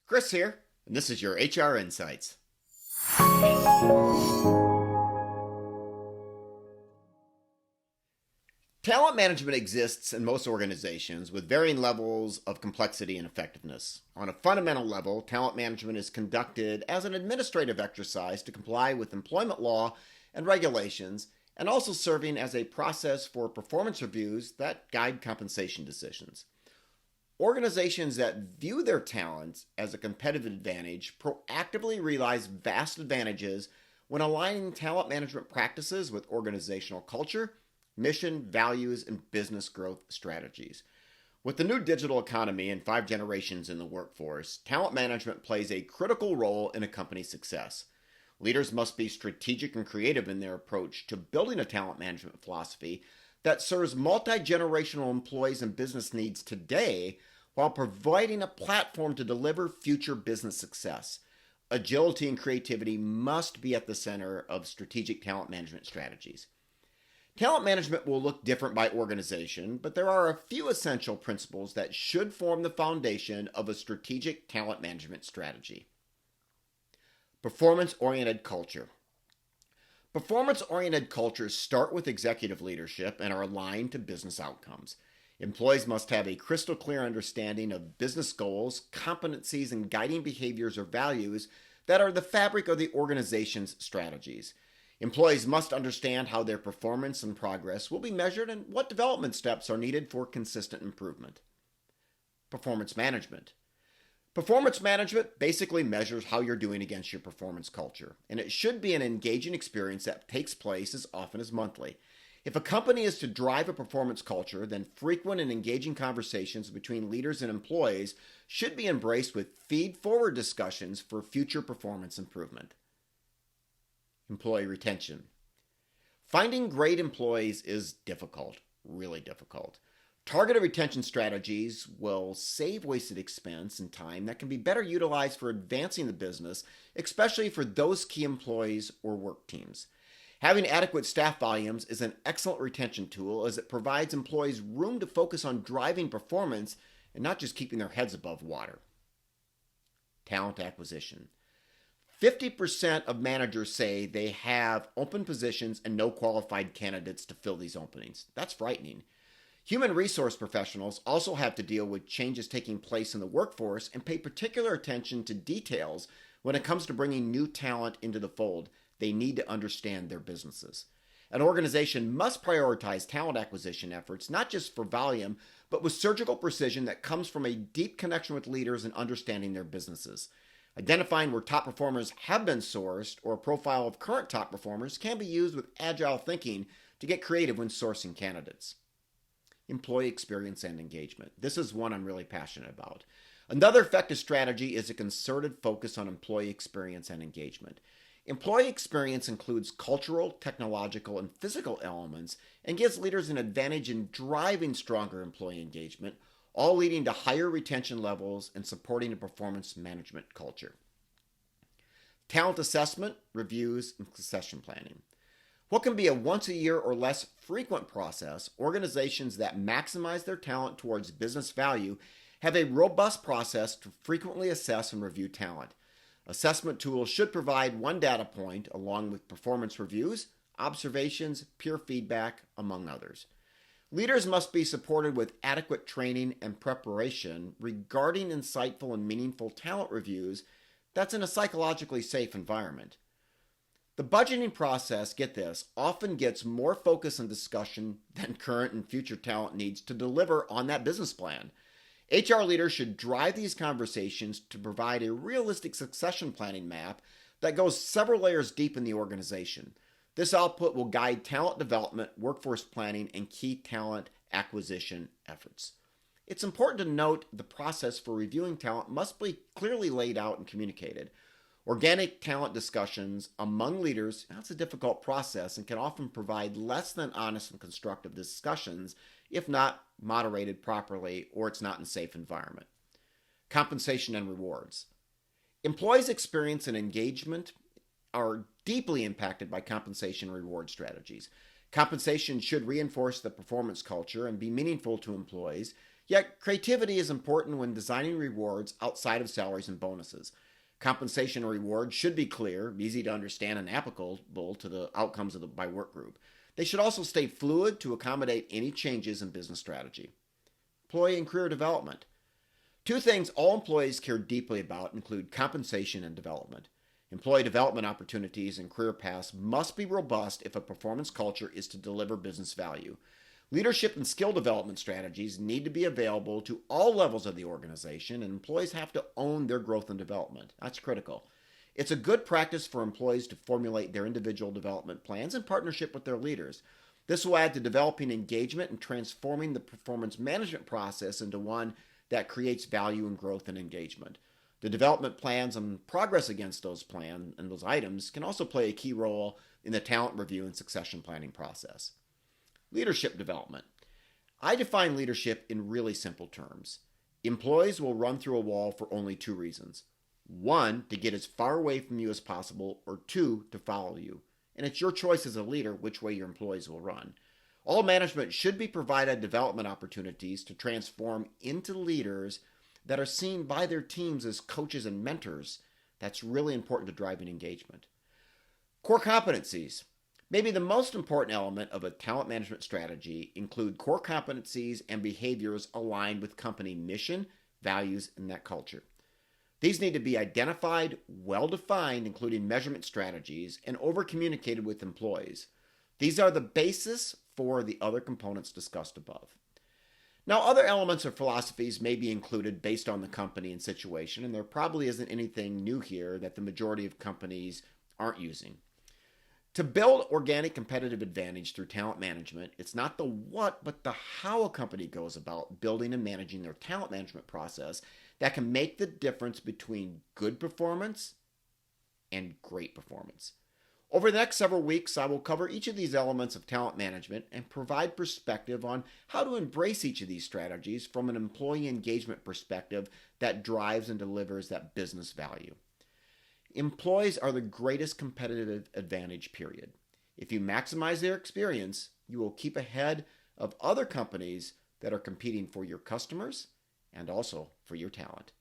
Chris here, and this is your HR Insights. Talent management exists in most organizations with varying levels of complexity and effectiveness. On a fundamental level, talent management is conducted as an administrative exercise to comply with employment law and regulations, and also serving as a process for performance reviews that guide compensation decisions. Organizations that view their talents as a competitive advantage proactively realize vast advantages when aligning talent management practices with organizational culture, mission, values, and business growth strategies. With the new digital economy and 5 generations in the workforce, talent management plays a critical role in a company's success. Leaders must be strategic and creative in their approach to building a talent management philosophy that serves multi-generational employees and business needs today while providing a platform to deliver future business success. Agility and creativity must be at the center of strategic talent management strategies. Talent management will look different by organization, but there are a few essential principles that should form the foundation of a strategic talent management strategy. Performance-oriented culture. Performance-oriented cultures start with executive leadership and are aligned to business outcomes. Employees must have a crystal clear understanding of business goals, competencies, and guiding behaviors or values that are the fabric of the organization's strategies. Employees must understand how their performance and progress will be measured and what development steps are needed for consistent improvement. Performance management. Performance management basically measures how you're doing against your performance culture, and it should be an engaging experience that takes place as often as monthly. If a company is to drive a performance culture, then frequent and engaging conversations between leaders and employees should be embraced with feed-forward discussions for future performance improvement. Employee retention. Finding great employees is difficult, really difficult. Targeted retention strategies will save wasted expense and time that can be better utilized for advancing the business, especially for those key employees or work teams. Having adequate staff volumes is an excellent retention tool as it provides employees room to focus on driving performance and not just keeping their heads above water. Talent acquisition. 50% of managers say they have open positions and no qualified candidates to fill these openings. That's frightening. Human resource professionals also have to deal with changes taking place in the workforce and pay particular attention to details when it comes to bringing new talent into the fold. They need to understand their businesses. An organization must prioritize talent acquisition efforts, not just for volume, but with surgical precision that comes from a deep connection with leaders and understanding their businesses. Identifying where top performers have been sourced or a profile of current top performers can be used with agile thinking to get creative when sourcing candidates. Employee experience and engagement. This is one I'm really passionate about. Another effective strategy is a concerted focus on employee experience and engagement. Employee experience includes cultural, technological, and physical elements and gives leaders an advantage in driving stronger employee engagement, all leading to higher retention levels and supporting a performance management culture. Talent assessment, reviews, and succession planning. What can be a once a year or less frequent process, organizations that maximize their talent towards business value have a robust process to frequently assess and review talent. Assessment tools should provide one data point along with performance reviews, observations, peer feedback, among others. Leaders must be supported with adequate training and preparation regarding insightful and meaningful talent reviews that's in a psychologically safe environment. The budgeting process, get this, often gets more focus and discussion than current and future talent needs to deliver on that business plan. HR leaders should drive these conversations to provide a realistic succession planning map that goes several layers deep in the organization. This output will guide talent development, workforce planning, and key talent acquisition efforts. It's important to note the process for reviewing talent must be clearly laid out and communicated. Organic talent discussions among leaders, that's a difficult process and can often provide less than honest and constructive discussions if not moderated properly or it's not in a safe environment. Compensation and rewards. Employees' experience and engagement are deeply impacted by compensation and reward strategies. Compensation should reinforce the performance culture and be meaningful to employees, Yet, creativity is important when designing rewards outside of salaries and bonuses. Compensation and rewards should be clear, easy to understand, and applicable to the outcomes of by work group. They should also stay fluid to accommodate any changes in business strategy. Employee and career development. Two things all employees care deeply about include compensation and development. Employee development opportunities and career paths must be robust if a performance culture is to deliver business value. Leadership and skill development strategies need to be available to all levels of the organization, and employees have to own their growth and development. That's critical. It's a good practice for employees to formulate their individual development plans in partnership with their leaders. This will add to developing engagement and transforming the performance management process into one that creates value and growth and engagement. The development plans and progress against those plans and those items can also play a key role in the talent review and succession planning process. Leadership development. I define leadership in really simple terms. Employees will run through a wall for only two reasons. One, to get as far away from you as possible, or two, to follow you. And it's your choice as a leader which way your employees will run. All management should be provided development opportunities to transform into leaders that are seen by their teams as coaches and mentors. That's really important to driving engagement. Core competencies. Maybe the most important element of a talent management strategy include core competencies and behaviors aligned with company mission, values, and that culture. These need to be identified, well-defined, including measurement strategies, and over-communicated with employees. These are the basis for the other components discussed above. Now, other elements or philosophies may be included based on the company and situation, and there probably isn't anything new here that the majority of companies aren't using. To build organic competitive advantage through talent management, it's not the what, but the how a company goes about building and managing their talent management process that can make the difference between good performance and great performance. Over the next several weeks, I will cover each of these elements of talent management and provide perspective on how to embrace each of these strategies from an employee engagement perspective that drives and delivers that business value. Employees are the greatest competitive advantage, period. If you maximize their experience, you will keep ahead of other companies that are competing for your customers and also for your talent.